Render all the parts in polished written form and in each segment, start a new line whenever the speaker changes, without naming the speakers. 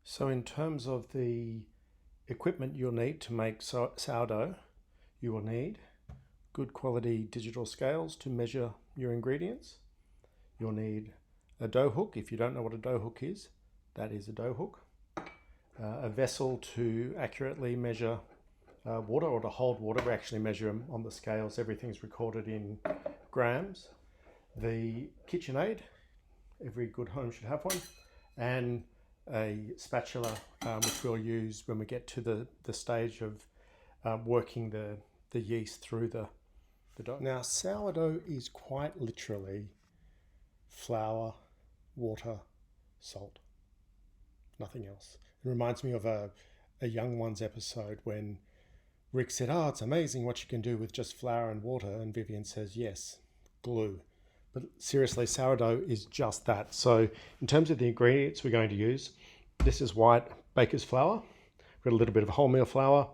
So in terms of the equipment you'll need to make sourdough, you will need good quality digital scales to measure your ingredients. You'll need a dough hook. If you don't know what a dough hook is, that is a dough hook. A vessel to accurately measure water, or to hold water. We actually measure them on the scales. Everything's recorded in grams. The KitchenAid, every good home should have one, and a spatula, which we'll use when we get to the stage of working the yeast through the dough. Now, sourdough is quite literally flour, water, salt, nothing else. It reminds me of a Young Ones episode when Rick said, "Oh, it's amazing what you can do with just flour and water," and Vivian says, "Yes, glue." But seriously, sourdough is just that. So in terms of the ingredients we're going to use, this is white baker's flour. We've got a little bit of wholemeal flour,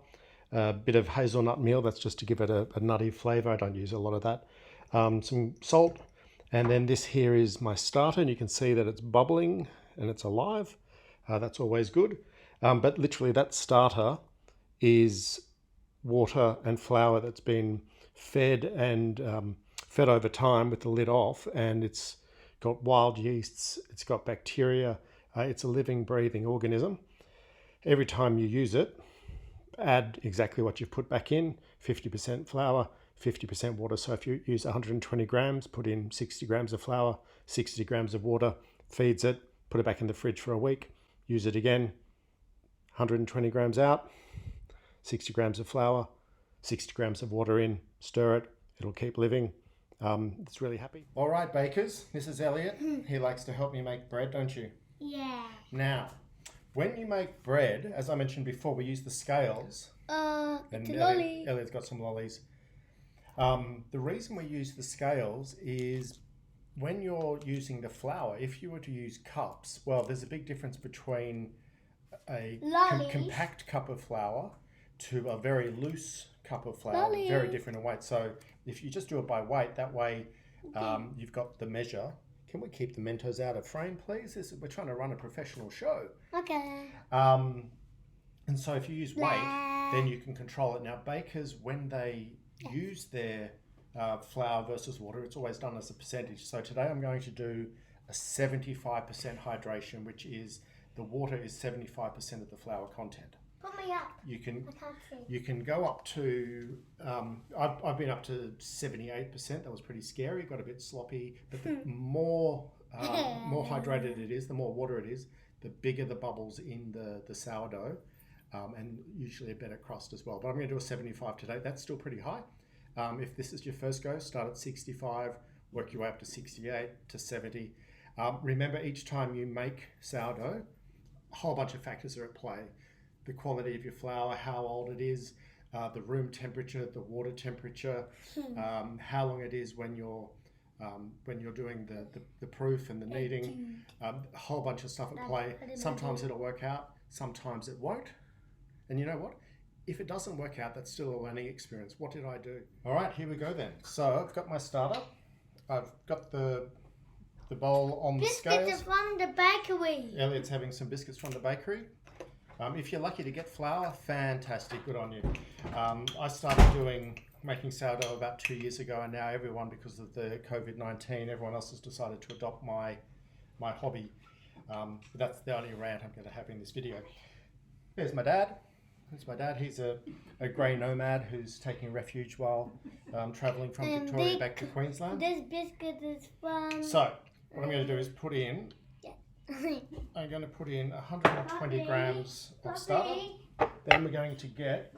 a bit of hazelnut meal, that's just to give it a nutty flavour. I don't use a lot of that. Some salt, and then this here is my starter, and you can see that it's bubbling and it's alive. That's always good. But literally that starter is water and flour that's been fed and fed over time with the lid off, and it's got wild yeasts, it's got bacteria, it's a living, breathing organism. Every time you use it, add exactly what you've put back in, 50% flour, 50% water. So if you use 120 grams, put in 60 grams of flour, 60 grams of water, feeds it, put it back in the fridge for a week, use it again, 120 grams out, 60 grams of flour, 60 grams of water in, stir it, it'll keep living. It's really happy. All right, bakers, this is Elliot. He likes to help me make bread, don't you?
Yeah.
Now, when you make bread, as I mentioned before, we use the scales. And Elliot's got some lollies. The reason we use the scales is when you're using the flour, if you were to use cups, well, there's a big difference between a compact cup of flour to a very loose cup of flour, very different in weight. So if you just do it by weight, that way you've got the measure. Can we keep the Mentos out of frame, please? We're trying to run a professional show.
Okay.
And so if you use weight, then you can control it. Now, bakers, when they use their flour versus water, it's always done as a percentage. So today I'm going to do a 75% hydration, which is the water is 75% of the flour content.
Put me up.
You can
I can't see.
You can go up to I've been up to 78%. That was pretty scary. Got a bit sloppy, but the more hydrated it is, the more water it is, the bigger the bubbles in the sourdough, and usually a better crust as well. But I'm going to do a 75 today. That's still pretty high. If this is your first go, start at 65, work your way up to 68 to 70. Remember, each time you make sourdough, a whole bunch of factors are at play. The quality of your flour, how old it is, the room temperature, the water temperature, how long it is when you're doing the proof and the kneading, a whole bunch of stuff at play. Sometimes it'll work out, sometimes it won't. And you know what? If it doesn't work out, that's still a learning experience. What did I do? All right, here we go then. So I've got my starter. I've got the bowl on the scales.
Biscuits from the bakery.
Elliot's having some biscuits from the bakery. If you're lucky to get flour, fantastic, good on you. I started making sourdough about 2 years ago, and now everyone, because of the COVID-19, everyone else has decided to adopt my hobby. That's the only rant I'm going to have in this video. Here's my dad. Here's my dad. He's a grey nomad who's taking refuge while travelling from Victoria back to Queensland.
This biscuit is from...
So, what I'm going to do is put in... I'm going to put in 120 grams of starter. Then we're going to get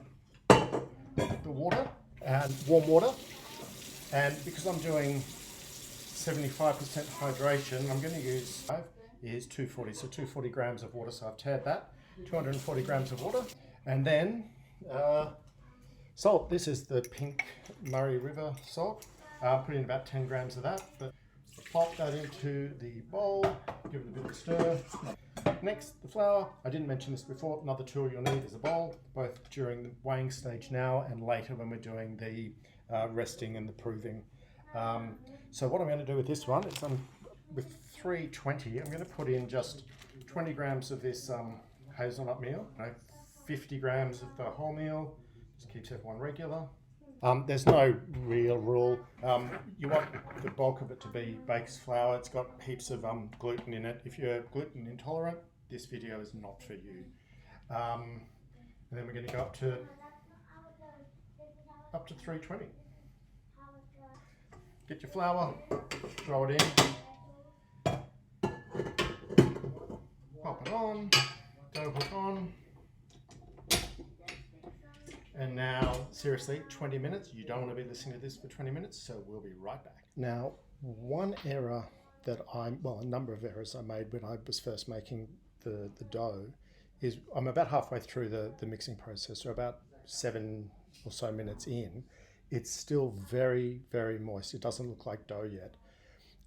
the water, and warm water. And because I'm doing 75% hydration, I'm going to use 240. So 240 grams of water. So I've tared that. 240 grams of water. And then salt. This is the pink Murray River salt. Put in about 10 grams of that. But plop that into the bowl, give it a bit of a stir. Next, the flour. I didn't mention this before. Another tool you'll need is a bowl, both during the weighing stage now and later when we're doing the resting and the proving. So what I'm going to do with this one is with 320, I'm going to put in just 20 grams of this hazelnut meal, 50 grams of the wholemeal, just keeps everyone regular. There's no real rule. You want the bulk of it to be baked flour. It's got heaps of gluten in it. If you're gluten intolerant, this video is not for you. And then we're going to go up to 320. Get your flour, throw it in, pop it on, dough hook on. And now, seriously, 20 minutes. You don't want to be listening to this for 20 minutes, so we'll be right back. Now, one error that a number of errors I made when I was first making the dough is I'm about halfway through the mixing process, so about 7 or so minutes in. It's still very, very moist. It doesn't look like dough yet.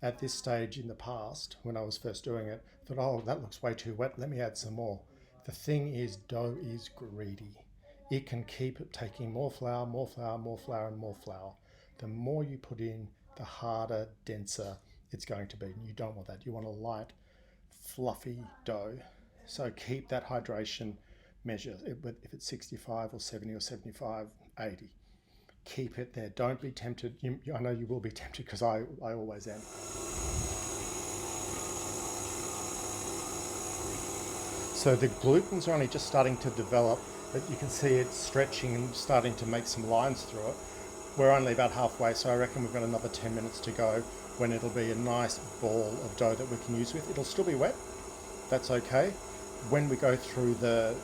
At this stage in the past, when I was first doing it, I thought, oh, that looks way too wet. Let me add some more. The thing is, dough is greedy. It can keep taking more flour, more flour, more flour, and more flour. The more you put in, the harder, denser it's going to be. And you don't want that. You want a light, fluffy dough. So keep that hydration measure. If it's 65 or 70 or 75, 80. Keep it there. Don't be tempted. I know you will be tempted because I always am. So the gluten's are only just starting to develop, but you can see it's stretching and starting to make some lines through it. We're only about halfway, so I reckon we've got another 10 minutes to go when it'll be a nice ball of dough that we can use with. It'll still be wet. That's okay. When we go through the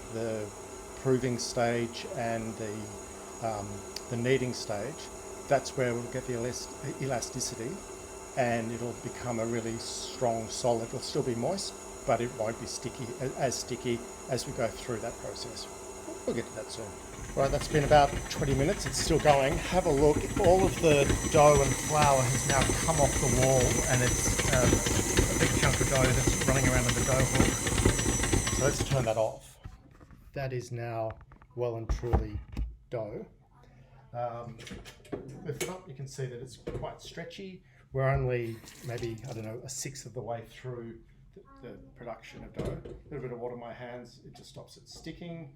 proving stage and the kneading stage, that's where we'll get the elasticity and it'll become a really strong solid. It'll still be moist, but it won't be sticky as we go through that process. We'll get to that soon. Right, that's been about 20 minutes. It's still going. Have a look. All of the dough and flour has now come off the wall, and it's a big chunk of dough that's running around in the dough hook. So let's turn that off. That is now well and truly dough. Lift it up, you can see that it's quite stretchy. We're only maybe, I don't know, a sixth of the way through the production of dough. A little bit of water on my hands, it just stops it sticking.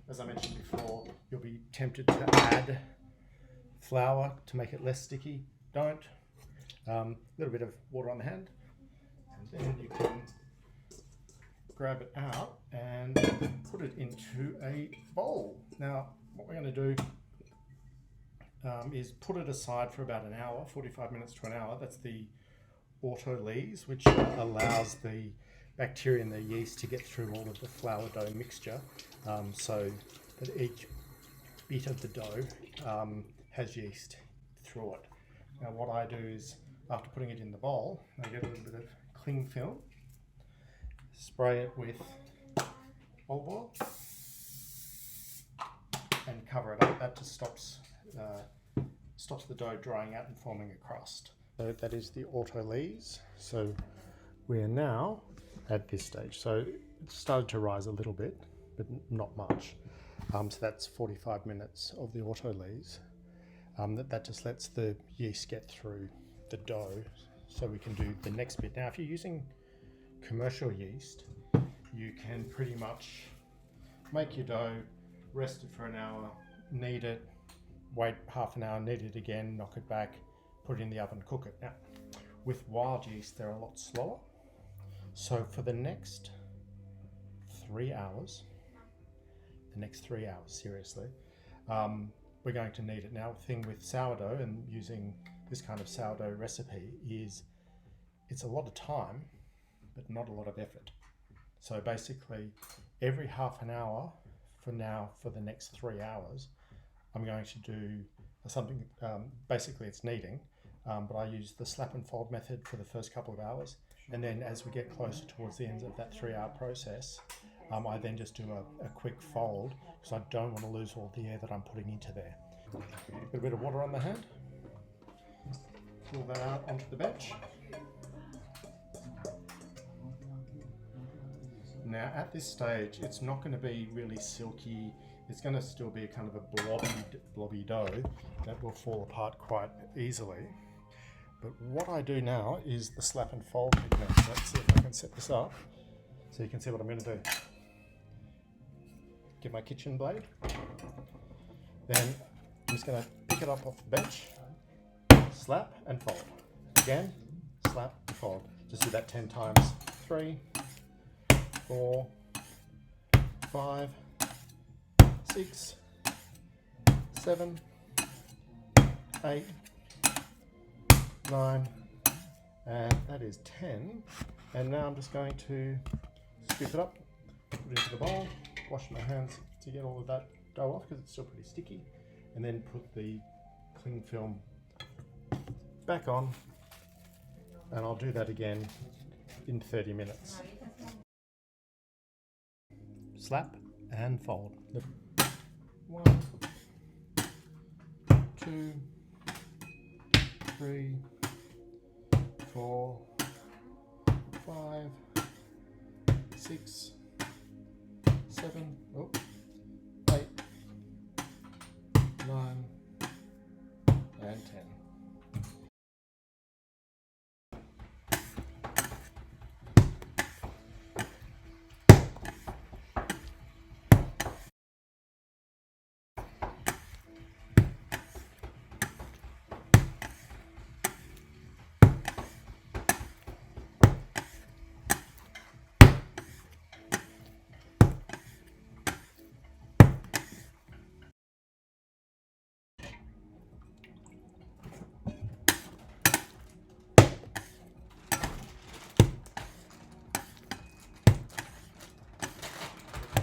As I mentioned before, you'll be tempted to add flour to make it less sticky. Don't. A little bit of water on the hand, and then you can grab it out and put it into a bowl. Now, what we're going to do is put it aside for about an hour, 45 minutes to an hour. That's the autolyse, which allows the bacteria and the yeast to get through all of the flour dough mixture, so that each bit of the dough has yeast through it. Now what I do is, after putting it in the bowl, I get a little bit of cling film, spray it with olive oil and cover it up. That just stops the dough drying out and forming a crust. So that is the autolyse. So we are now at this stage. So it started to rise a little bit, but not much. So that's 45 minutes of the autolyse. That just lets the yeast get through the dough so we can do the next bit. Now, if you're using commercial yeast, you can pretty much make your dough, rest it for an hour, knead it, wait half an hour, knead it again, knock it back, put it in the oven, cook it. Now, with wild yeast, they're a lot slower. So for the next 3 hours, seriously, we're going to knead it. Now, the thing with sourdough and using this kind of sourdough recipe is it's a lot of time, but not a lot of effort. So basically, every half an hour for the next 3 hours, I'm going to do something, basically it's kneading, but I use the slap and fold method for the first couple of hours. And then as we get closer towards the end of that 3 hour process, I then just do a quick fold because I don't want to lose all the air that I'm putting into there. Put a bit of water on the hand, pull that out onto the bench. Now at this stage, it's not going to be really silky. It's going to still be a kind of a blobby dough that will fall apart quite easily. But what I do now is the slap and fold technique. Let's see if I can set this up so you can see what I'm going to do. get my kitchen blade. Then I'm just going to pick it up off the bench, slap and fold. Again, slap and fold. Just do that 10 times. 3, 4, 5, 6, 7, 8, 9, and that is 10. And now I'm just going to scoop it up, put it into the bowl, wash my hands to get all of that dough off because it's still pretty sticky, and then put the cling film back on, and I'll do that again in 30 minutes. Slap and fold. 1, 2, 3, 4, 5, 6, 7, 8, 9, and 10.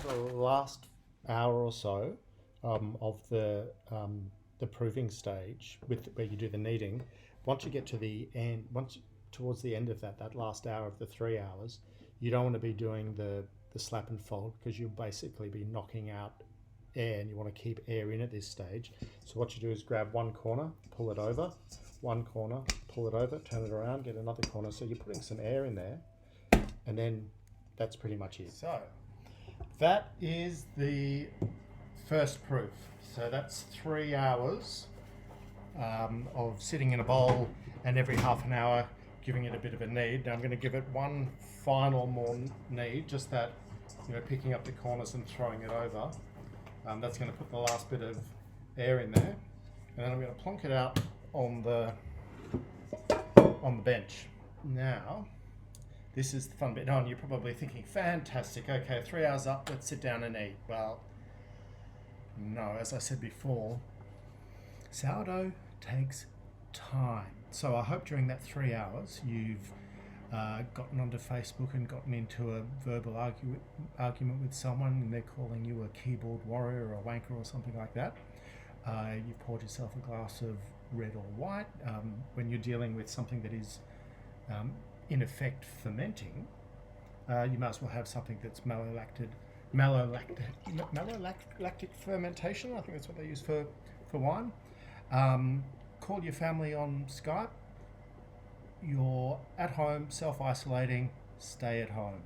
The last hour or so of the proving stage, where you do the kneading, once you get to the end, towards the end of that last hour of the 3 hours, you don't want to be doing the slap and fold because you'll basically be knocking out air, and you want to keep air in at this stage. So what you do is grab one corner, pull it over, one corner, pull it over, turn it around, get another corner. So you're putting some air in there, and then that's pretty much it. So that is the first proof. So that's 3 hours of sitting in a bowl, and every half an hour giving it a bit of a knead. Now I'm going to give it one final more knead, just that, picking up the corners and throwing it over. That's going to put the last bit of air in there, and then I'm going to plonk it out on the bench. Now, this is the fun bit. And you're probably thinking, fantastic, okay, 3 hours up, let's sit down and eat. Well, no, as I said before, sourdough takes time. So I hope during that 3 hours you've gotten onto Facebook and gotten into a verbal argument with someone, and they're calling you a keyboard warrior or a wanker or something like that. You've poured yourself a glass of red or white. When you're dealing with something that is in effect fermenting, you might as well have something that's malolactic fermentation. I think that's what they use for wine. Call your family on Skype. You're at home, self-isolating, stay at home.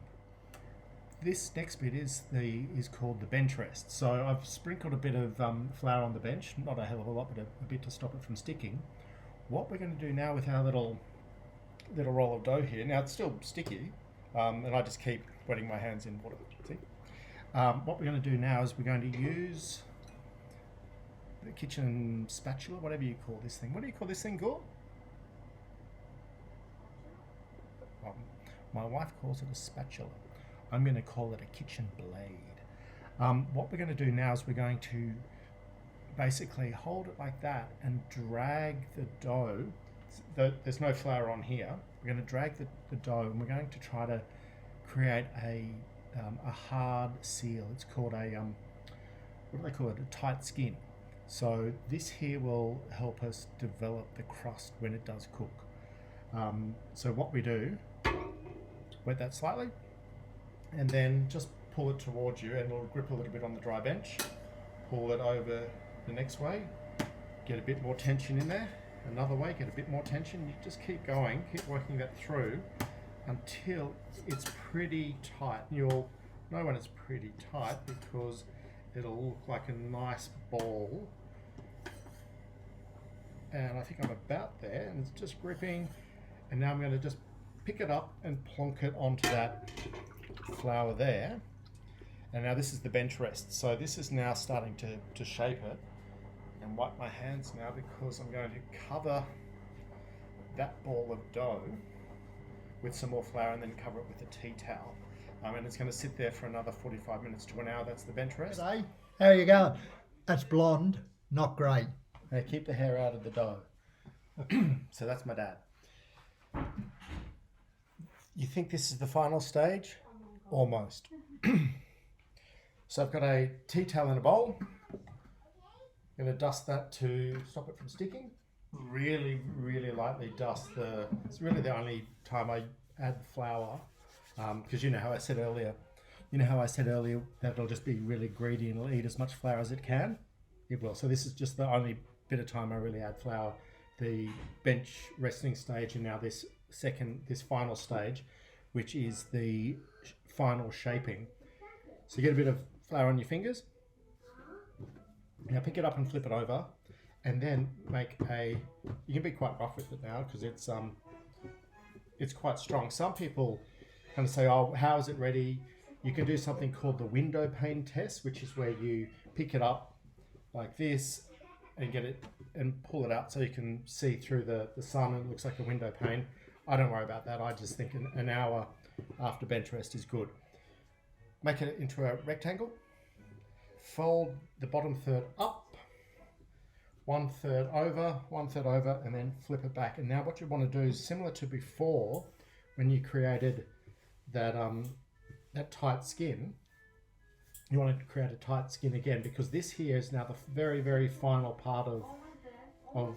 This next bit is called the bench rest. So I've sprinkled a bit of flour on the bench, not a hell of a lot, but a bit to stop it from sticking. What we're going to do now with our little roll of dough here, now it's still sticky, and I just keep wetting my hands in water. See? What we're going to do now is we're going to use the kitchen spatula, whatever you call this thing. What do you call this thing, Gore? My wife calls it a spatula. I'm going to call it a kitchen blade. What we're going to do now is we're going to basically hold it like that and drag the dough. There's no flour on here. We're going to drag the dough, and we're going to try to create a hard seal. It's called what do they call it? A tight skin. So this here will help us develop the crust when it does cook. So what we do, wet that slightly, and then just pull it towards you, and it'll grip a little bit on the dry bench. Pull it over the next way, get a bit more tension in there. Another way, get a bit more tension. You just keep going, keep working that through until it's pretty tight. You'll know when it's pretty tight because it'll look like a nice ball. And I think I'm about there, and it's just gripping. And now I'm going to just pick it up and plonk it onto that flour there. And now this is the bench rest. So this is now starting to shape it. And wipe my hands now because I'm going to cover that ball of dough with some more flour and then cover it with a tea towel. And it's going to sit there for another 45 minutes to an hour. That's the bench rest.
G'day. How you going? That's blonde, not great.
Now keep the hair out of the dough. So that's my dad. You think this is the final stage? Almost. So I've got a tea towel in a bowl. I'm going to dust that to stop it from sticking. Really, really lightly dust it's really the only time I add flour, because you know how I said earlier that it'll just be really greedy and it'll eat as much flour as it can. It will. So this is just the only bit of time I really add flour. The bench resting stage, and now this final stage, which is the final shaping. So you get a bit of flour on your fingers. Now pick it up and flip it over, and then you can be quite rough with it now because it's quite strong. Some people kind of say, oh, how is it ready? You can do something called the window pane test, which is where you pick it up like this and get it and pull it out so you can see through the sun and it looks like a window pane. I don't worry about that. I just think an hour after bench rest is good. Make it into a rectangle. Fold the bottom third up, 1/3 over, 1/3 over, and then flip it back. And now what you want to do is similar to before when you created that tight skin. You want to create a tight skin again because this here is now the very, very final part of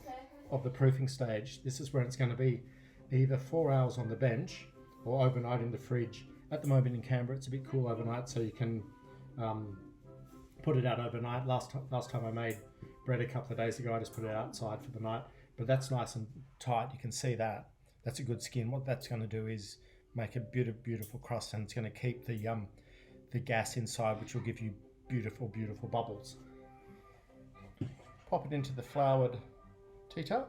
the proofing stage. This is where it's going to be either 4 hours on the bench or overnight in the fridge. At the moment in Canberra, it's a bit cool overnight, so you can put it out overnight. Last time I made bread a couple of days ago, I just put it outside for the night. But that's nice and tight. You can see that. That's a good skin. What that's going to do is make a beautiful crust, and it's going to keep the gas inside, which will give you beautiful bubbles. Pop it into the floured tea towel.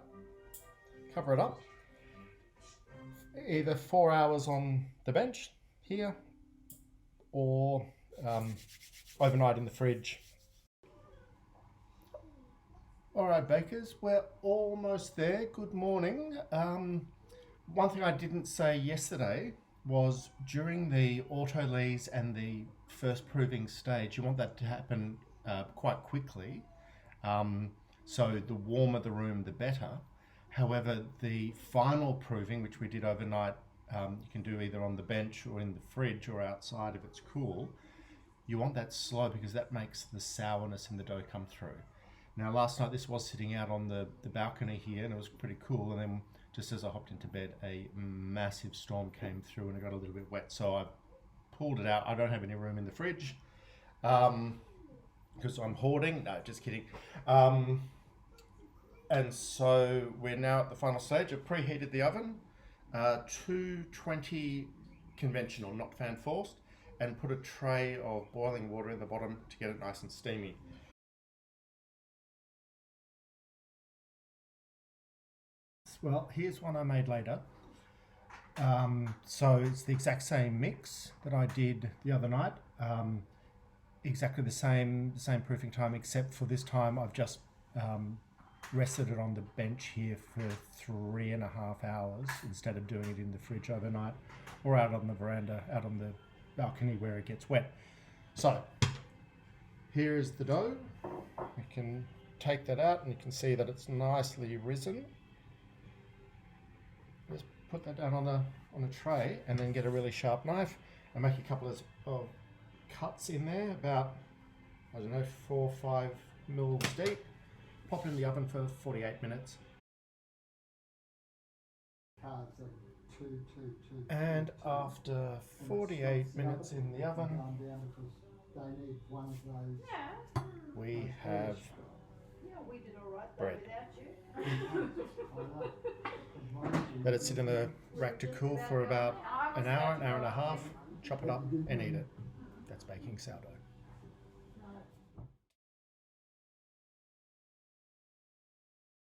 Cover it up. Either 4 hours on the bench here or overnight in the fridge. All right, bakers, we're almost there. Good morning. One thing I didn't say yesterday was during the auto lees and the first proving stage, you want that to happen quite quickly. So the warmer the room, the better. However, the final proving, which we did overnight, you can do either on the bench or in the fridge or outside if it's cool. You want that slow because that makes the sourness in the dough come through. Now last night this was sitting out on the balcony here and it was pretty cool, and then just as I hopped into bed a massive storm came through and it got a little bit wet, so I pulled it out. I don't have any room in the fridge because I'm hoarding. No, just kidding. And so we're now at the final stage. I've preheated the oven, 220 conventional, not fan forced, and put a tray of boiling water in the bottom to get it nice and steamy. Well, here's one I made later. So it's the exact same mix that I did the other night. Exactly the same proofing time, except for this time I've just rested it on the bench here for 3.5 hours instead of doing it in the fridge overnight or out on the veranda, out on the balcony where it gets wet. So here is the dough. You can take that out and you can see that it's nicely risen. Just put that down on a tray and then get a really sharp knife and make a couple of cuts in there, about, I don't know, 4 or 5 mils deep. Pop it in the oven for 48 minutes. And after 48 minutes in the oven, we have bread. Let it sit in the rack to cool for about an hour and a half. Chop it up and eat it. That's baking sourdough.